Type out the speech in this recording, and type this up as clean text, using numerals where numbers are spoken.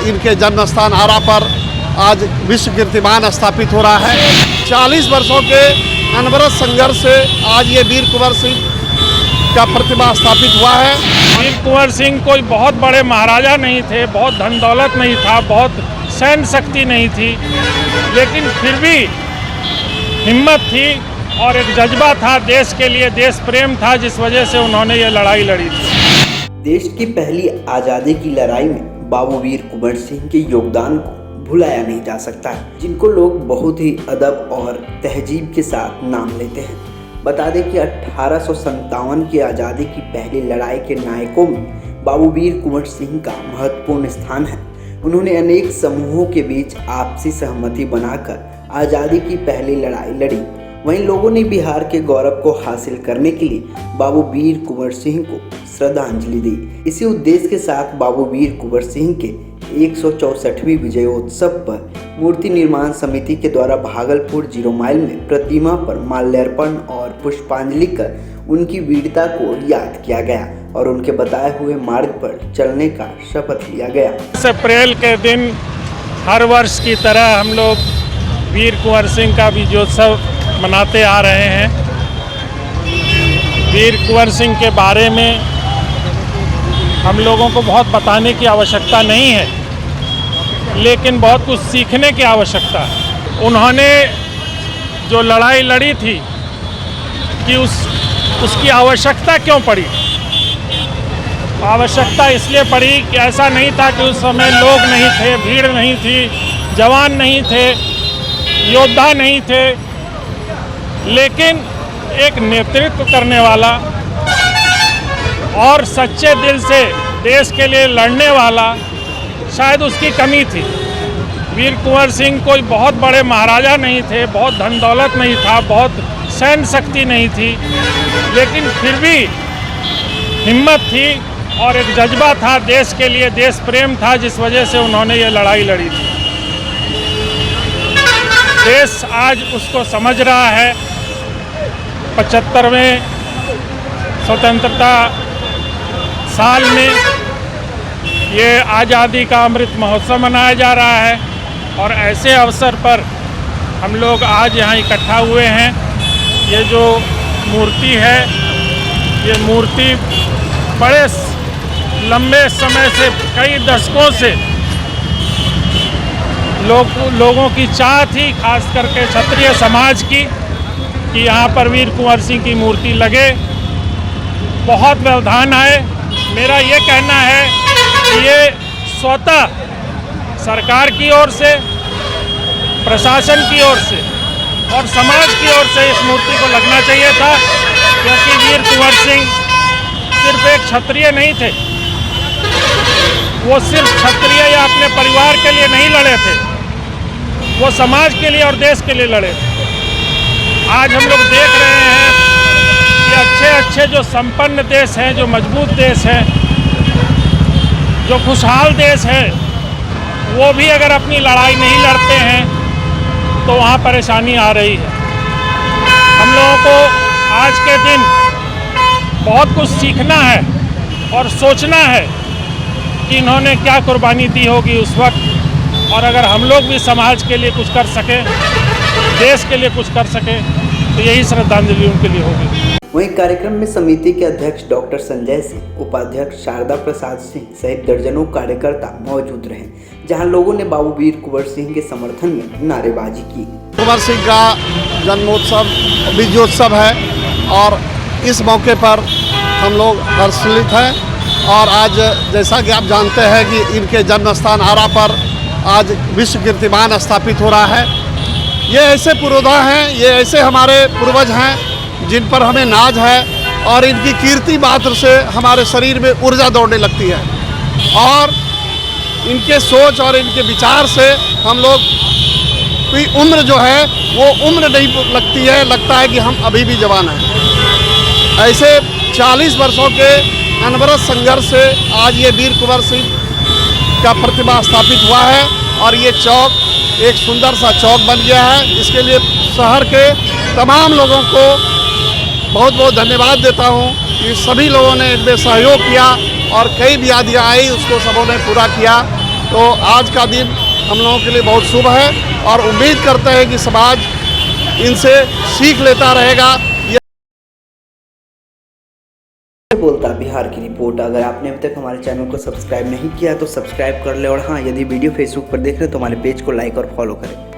इनके जन्म स्थान आरा पर आज विश्व कीर्तिमान स्थापित हो रहा है। 40 वर्षों के अनवरत संघर्ष से आज ये वीर कुंवर सिंह का प्रतिमा स्थापित हुआ है। वीर कुंवर सिंह कोई बहुत बड़े महाराजा नहीं थे, बहुत धन दौलत नहीं था, बहुत सैन्य शक्ति नहीं थी, लेकिन फिर भी हिम्मत थी और एक जज्बा था देश के लिए, देश प्रेम था, जिस वजह से उन्होंने ये लड़ाई लड़ी थी। देश की पहली आज़ादी की लड़ाई में बाबू वीर कुंवर सिंह के योगदान को भुलाया नहीं जा सकता है, जिनको लोग बहुत ही अदब और तहजीब के साथ नाम लेते हैं। बता दें कि 1857 की आज़ादी की पहली लड़ाई के नायकों में बाबू वीर कुंवर सिंह का महत्वपूर्ण स्थान है। उन्होंने अनेक समूहों के बीच आपसी सहमति बनाकर आज़ादी की पहली लड़ाई लड़ी। वहीं लोगों ने बिहार के गौरव को हासिल करने के लिए बाबू वीर कुंवर सिंह को श्रद्धांजलि दी। इसी उद्देश्य के साथ बाबू वीर कुंवर सिंह के 164वीं विजयोत्सव पर मूर्ति निर्माण समिति के द्वारा भागलपुर 0 माइल में प्रतिमा पर माल्यार्पण और पुष्पांजलि कर उनकी वीरता को याद किया गया और उनके बताए हुए मार्ग पर चलने का शपथ लिया गया। 10 अप्रैल के दिन हर वर्ष की तरह हम लोग वीर कुंवर सिंह का विजयोत्सव मनाते आ रहे हैं। वीर कुंवर सिंह के बारे में हम लोगों को बहुत बताने की आवश्यकता नहीं है, लेकिन बहुत कुछ सीखने की आवश्यकता है। उन्होंने जो लड़ाई लड़ी थी कि उसकी आवश्यकता क्यों पड़ी? आवश्यकता इसलिए पड़ी कि ऐसा नहीं था कि उस समय लोग नहीं थे, भीड़ नहीं थी, जवान नहीं थे, योद्धा नहीं थे, लेकिन एक नेतृत्व करने वाला और सच्चे दिल से देश के लिए लड़ने वाला शायद उसकी कमी थी। वीर कुंवर सिंह कोई बहुत बड़े महाराजा नहीं थे, बहुत धन दौलत नहीं था, बहुत सैन्य शक्ति नहीं थी, लेकिन फिर भी हिम्मत थी और एक जज्बा था देश के लिए, देश प्रेम था, जिस वजह से उन्होंने ये लड़ाई लड़ी थी। देश आज उसको समझ रहा है। 75वें स्वतंत्रता साल में ये आज़ादी का अमृत महोत्सव मनाया जा रहा है और ऐसे अवसर पर हम लोग आज यहाँ इकट्ठा हुए हैं। ये जो मूर्ति है, ये मूर्ति बड़े लंबे समय से, कई दशकों से लोगों की चाह थी, खास करके क्षत्रिय समाज की, कि यहाँ पर वीर कुंवर सिंह की मूर्ति लगे। बहुत व्यवधान आए। मेरा ये कहना है कि ये स्वतः सरकार की ओर से, प्रशासन की ओर से और समाज की ओर से इस मूर्ति को लगना चाहिए था, क्योंकि वीर कुंवर सिंह सिर्फ एक क्षत्रिय नहीं थे। वो सिर्फ क्षत्रिय या अपने परिवार के लिए नहीं लड़े थे, वो समाज के लिए और देश के लिए लड़े थे। आज हम लोग देख रहे हैं कि अच्छे जो संपन्न देश हैं, जो मजबूत देश हैं, जो खुशहाल देश है, वो भी अगर अपनी लड़ाई नहीं लड़ते हैं तो वहाँ परेशानी आ रही है। हम लोगों को आज के दिन बहुत कुछ सीखना है और सोचना है कि इन्होंने क्या कुर्बानी दी होगी उस वक्त, और अगर हम लोग भी समाज के लिए कुछ कर सकें, देश के लिए कुछ कर सकें, तो यही श्रद्धांजलि उनके लिए होगी। वहीं कार्यक्रम में समिति के अध्यक्ष डॉक्टर संजय सिंह, उपाध्यक्ष शारदा प्रसाद सिंह सहित दर्जनों कार्यकर्ता मौजूद रहे, जहां लोगों ने बाबू वीर कुंवर सिंह के समर्थन में नारेबाजी की। कुंवर सिंह का जन्मोत्सव विजयोत्सव है और इस मौके पर हम लोग हर्षित हैं। और आज जैसा कि आप जानते हैं कि इनके जन्म स्थान आरा पर आज विश्व कीर्तिमान स्थापित हो रहा है। ये ऐसे पुरोधा हैं, ये ऐसे हमारे पूर्वज हैं जिन पर हमें नाज है और इनकी कीर्ति मात्र से हमारे शरीर में ऊर्जा दौड़ने लगती है और इनके सोच और इनके विचार से हम लोग की उम्र जो है वो उम्र नहीं लगती है, लगता है कि हम अभी भी जवान हैं। ऐसे 40 वर्षों के अनवरत संघर्ष से आज ये वीर कुंवर सिंह का प्रतिमा स्थापित हुआ है और ये चौक एक सुंदर सा चौक बन गया है। इसके लिए शहर के तमाम लोगों को बहुत बहुत धन्यवाद देता हूँ कि सभी लोगों ने इनमें सहयोग किया और कई भी यादियाँ आई उसको सबों ने पूरा किया। तो आज का दिन हम लोगों के लिए बहुत शुभ है और उम्मीद करते हैं कि समाज इनसे सीख लेता रहेगा। बोलता बिहार की रिपोर्ट। अगर आपने अभी तक हमारे चैनल को सब्सक्राइब नहीं किया तो सब्सक्राइब कर ले, और हाँ, यदि वीडियो फेसबुक पर देख रहे हैं तो हमारे पेज को लाइक और फॉलो करें।